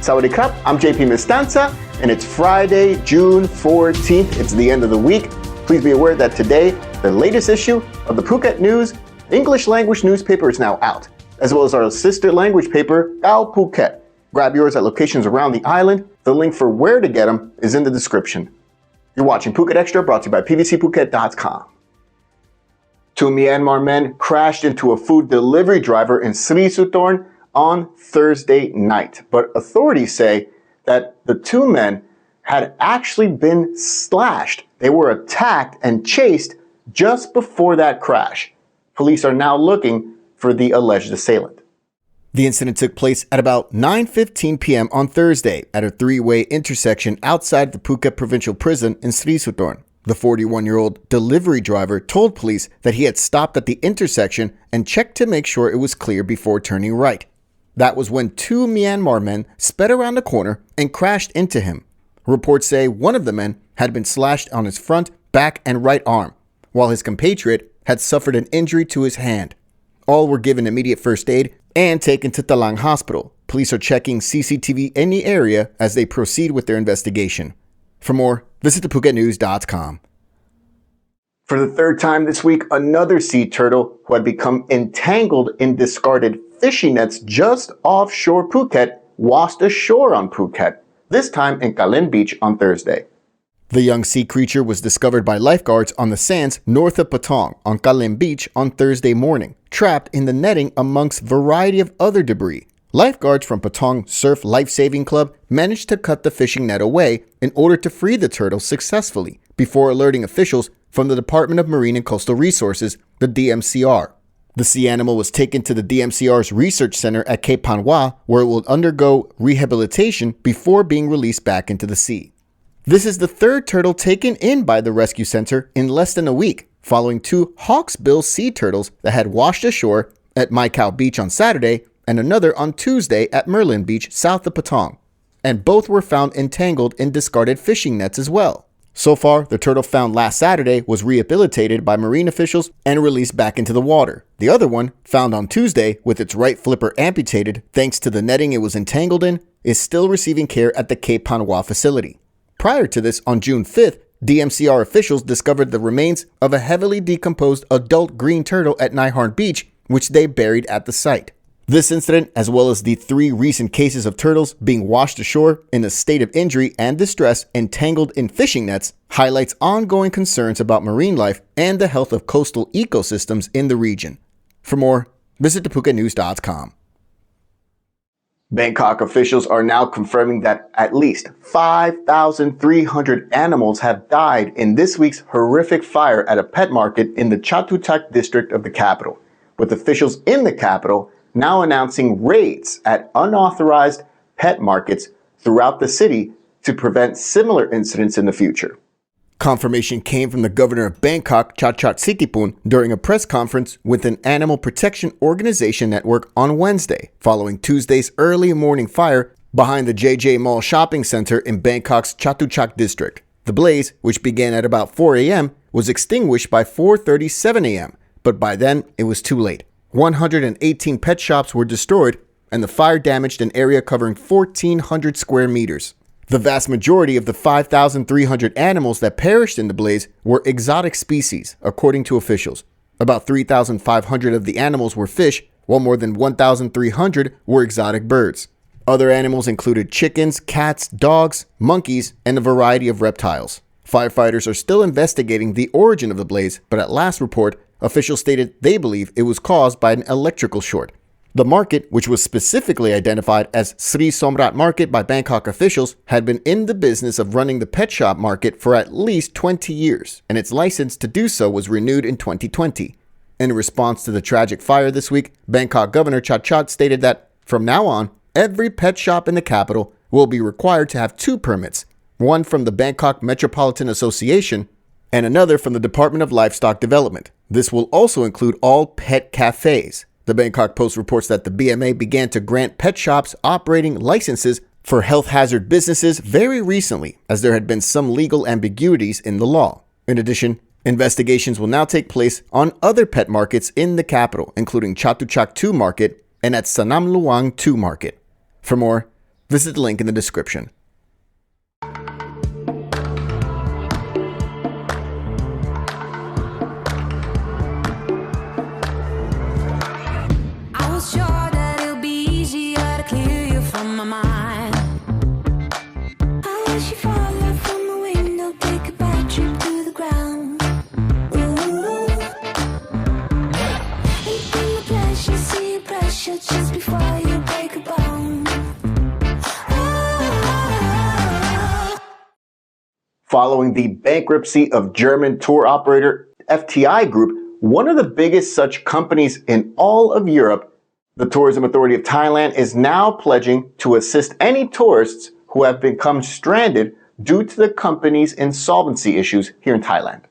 Sawadee krap, I'm JP Mestanza, and it's Friday, June 14th. It's the end of the week. Please be aware that today, the latest issue of the Phuket News English language newspaper is now out, as well as our sister language paper, Ao Phuket. Grab yours at locations around the island. The link for where to get them is in the description. You're watching Phuket Extra, brought to you by pvcphuket.com. Two Myanmar men crashed into a food delivery driver in Sri Sutorn on Thursday night. But authorities say that the two men had actually been slashed. They were attacked and chased just before that crash. Police are now looking for the alleged assailant. The incident took place at about 9:15 p.m. on Thursday at a three-way intersection outside the Phuket Provincial Prison in Sri Sutorn. The 41-year-old delivery driver told police that he had stopped at the intersection and checked to make sure it was clear before turning right. That was when two Myanmar men sped around the corner and crashed into him. Reports say one of the men had been slashed on his front, back, and right arm, while his compatriot had suffered an injury to his hand. All were given immediate first aid and taken to Talang Hospital. Police are checking CCTV in the area as they proceed with their investigation. For more, visit thephuket.news.com. For the third time this week, another sea turtle who had become entangled in discarded fishing nets just offshore Phuket washed ashore on Phuket, this time in Kalin Beach on Thursday. The young sea creature was discovered by lifeguards on the sands north of Patong on Kalin Beach on Thursday morning, trapped in the netting amongst a variety of other debris. Lifeguards from Patong Surf Life-Saving Club managed to cut the fishing net away in order to free the turtle successfully before alerting officials from the Department of Marine and Coastal Resources, the DMCR. The sea animal was taken to the DMCR's research center at Cape Panwa, where it will undergo rehabilitation before being released back into the sea. This is the third turtle taken in by the rescue center in less than a week, following two hawksbill sea turtles that had washed ashore at Mai Khao Beach on Saturday and another on Tuesday at Merlin Beach south of Patong. And both were found entangled in discarded fishing nets as well. So far, the turtle found last Saturday was rehabilitated by marine officials and released back into the water. The other one, found on Tuesday with its right flipper amputated thanks to the netting it was entangled in, is still receiving care at the Cape Panwa facility. Prior to this, on June 5th, DMCR officials discovered the remains of a heavily decomposed adult green turtle at Naihorn Beach, which they buried at the site. This incident, as well as the three recent cases of turtles being washed ashore in a state of injury and distress entangled in fishing nets, highlights ongoing concerns about marine life and the health of coastal ecosystems in the region. For more, visit thephuket.news.com. Bangkok officials are now confirming that at least 5,300 animals have died in this week's horrific fire at a pet market in the Chatuchak district of the capital, with officials in the capital now announcing raids at unauthorized pet markets throughout the city to prevent similar incidents in the future. Confirmation came from the governor of Bangkok, Chachat Sitipun, during a press conference with an animal protection organization network on Wednesday, following Tuesday's early morning fire behind the JJ Mall shopping center in Bangkok's Chatuchak district. The blaze, which began at about 4 a.m., was extinguished by 4:37 a.m., but by then it was too late. 118 pet shops were destroyed, and the fire damaged an area covering 1,400 square meters. The vast majority of the 5,300 animals that perished in the blaze were exotic species, according to officials. About 3,500 of the animals were fish, while more than 1,300 were exotic birds. Other animals included chickens, cats, dogs, monkeys, and a variety of reptiles. Firefighters are still investigating the origin of the blaze, but at last report, officials stated they believe it was caused by an electrical short. The market, which was specifically identified as Sri Somrat Market by Bangkok officials, had been in the business of running the pet shop market for at least 20 years, and its license to do so was renewed in 2020. In response to the tragic fire this week, Bangkok Governor Chachat stated that, from now on, every pet shop in the capital will be required to have two permits, one from the Bangkok Metropolitan Association and another from the Department of Livestock Development. This will also include all pet cafes. The Bangkok Post reports that the BMA began to grant pet shops operating licenses for health hazard businesses very recently, as there had been some legal ambiguities in the law. In addition, investigations will now take place on other pet markets in the capital, including Chatuchak 2 Market and at Sanam Luang 2 Market. For more, Visit the link in the description. Following the bankruptcy of German tour operator FTI Group, one of the biggest such companies in all of Europe, the Tourism Authority of Thailand is now pledging to assist any tourists who have become stranded due to the company's insolvency issues here in Thailand.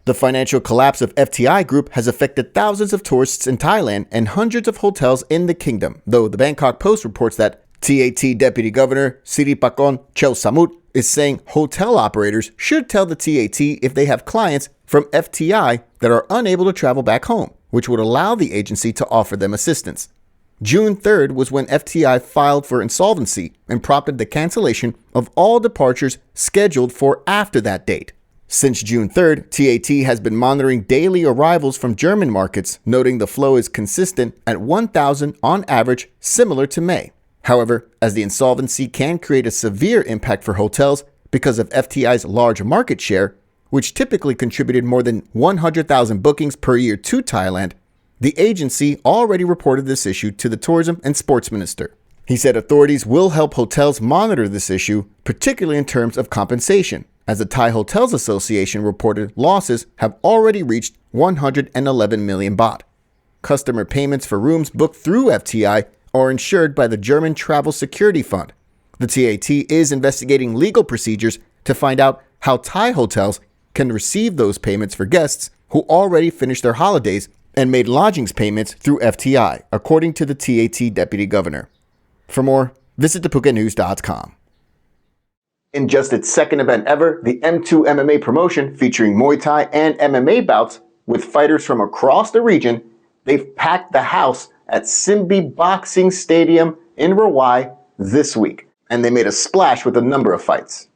The financial collapse of FTI Group has affected thousands of tourists in Thailand and hundreds of hotels in the kingdom, though the Bangkok Post reports that TAT Deputy Governor Siripakon Chowsamut is saying hotel operators should tell the TAT if they have clients from FTI that are unable to travel back home, which would allow the agency to offer them assistance. June 3rd was when FTI filed for insolvency and prompted the cancellation of all departures scheduled for after that date. Since June 3rd, TAT has been monitoring daily arrivals from German markets, noting the flow is consistent at 1,000 on average, similar to May. However, as the insolvency can create a severe impact for hotels because of FTI's large market share, which typically contributed more than 100,000 bookings per year to Thailand, the agency already reported this issue to the Tourism and Sports Minister. He said authorities will help hotels monitor this issue, particularly in terms of compensation, as the Thai Hotels Association reported losses have already reached 111 million baht. Customer payments for rooms booked through FTI are insured by the German Travel Security Fund. The TAT is investigating legal procedures to find out how Thai hotels can receive those payments for guests who already finished their holidays and made lodgings payments through FTI, according to the TAT Deputy Governor. For more, visit thephuket.news.com. In just its second event ever, the M2 MMA promotion featuring Muay Thai and MMA bouts with fighters from across the region, they've packed the house at Simbi Boxing Stadium in Rawai this week, and they made a splash with a number of fights.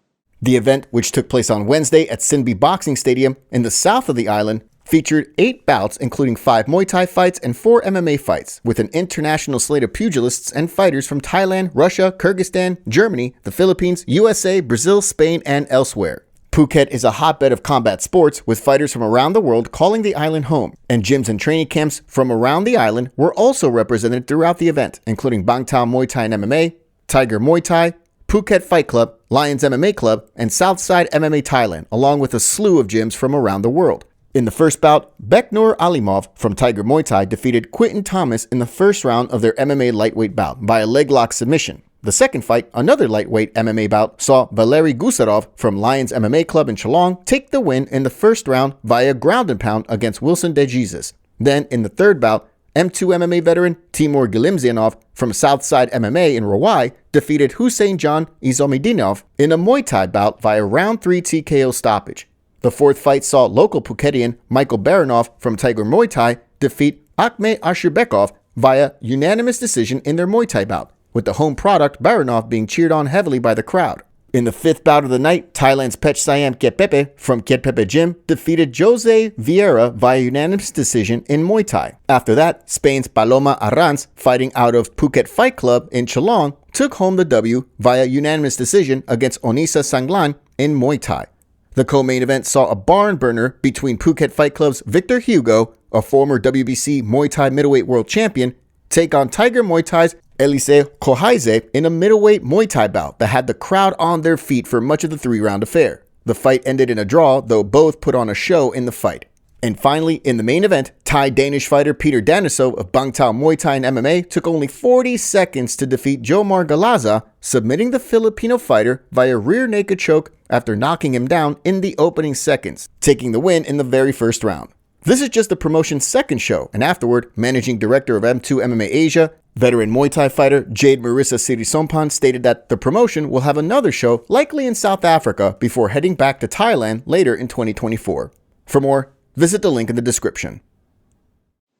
The event, which took place on Wednesday at Simbi Boxing Stadium in the south of the island, featured 8 bouts including 5 Muay Thai fights and 4 MMA fights, with an international slate of pugilists and fighters from Thailand, Russia, Kyrgyzstan, Germany, the Philippines, USA, Brazil, Spain, and elsewhere. Phuket is a hotbed of combat sports, with fighters from around the world calling the island home, and gyms and training camps from around the island were also represented throughout the event, including Bangkok Muay Thai and MMA, Tiger Muay Thai, Phuket Fight Club, Lions MMA Club, and Southside MMA Thailand, along with a slew of gyms from around the world. In the first bout, Beknur Alimov from Tiger Muay Thai defeated Quinton Thomas in the first round of their MMA lightweight bout by a leg lock submission. The second fight, another lightweight MMA bout, saw Valery Gusarov from Lions MMA Club in Chalong take the win in the first round via ground and pound against Wilson De Jesus. Then, in the third bout, M2 MMA veteran Timur Gilimzianov from Southside MMA in Rawai defeated Hussein John Izomidinov in a Muay Thai bout via round 3 TKO stoppage. The fourth fight saw local Phuketian Michael Baranov from Tiger Muay Thai defeat Akhmet Ashurbekov via unanimous decision in their Muay Thai bout, with the home product Baranov being cheered on heavily by the crowd. In the fifth bout of the night, Thailand's Pech Siam Kietpepe from Kietpepe Gym defeated Jose Vieira via unanimous decision in Muay Thai. After that, Spain's Paloma Arranz, fighting out of Phuket Fight Club in Chalong, took home the W via unanimous decision against Onisa Sanglan in Muay Thai. The co-main event saw a barn burner between Phuket Fight Club's Victor Hugo, a former WBC Muay Thai middleweight world champion, take on Tiger Muay Thai's Eliseo Kohaize in a middleweight Muay Thai bout that had the crowd on their feet for much of the 3-round affair. The fight ended in a draw, though both put on a show in the fight. And finally, in the main event, Thai-Danish fighter Peter Daniso of Bangtao Muay Thai and MMA took only 40 seconds to defeat Jomar Galaza, submitting the Filipino fighter via rear naked choke after knocking him down in the opening seconds, taking the win in the very first round. This is just the promotion's second show, and afterward, managing director of M2 MMA Asia, veteran Muay Thai fighter Jade Marissa Sirisompan stated that the promotion will have another show likely in South Africa before heading back to Thailand later in 2024. For more, visit the link in the description.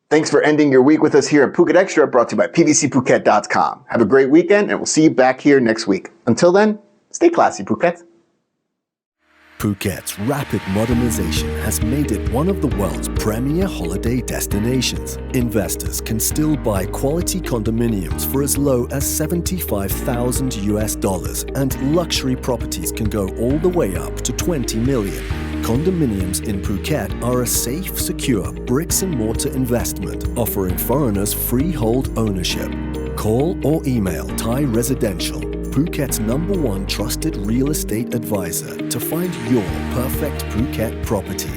Thanks for ending your week with us here at Phuket Xtra, brought to you by pvcphuket.com. Have a great weekend, and we'll see you back here next week. Until then, stay classy, Phuket. Phuket's rapid modernization has made it one of the world's premier holiday destinations. Investors can still buy quality condominiums for as low as $75,000, and luxury properties can go all the way up to $20 million. Condominiums in Phuket are a safe, secure bricks-and-mortar investment offering foreigners freehold ownership. Call or email Thai Residential, Phuket's #1 trusted real estate advisor, to find your perfect Phuket property.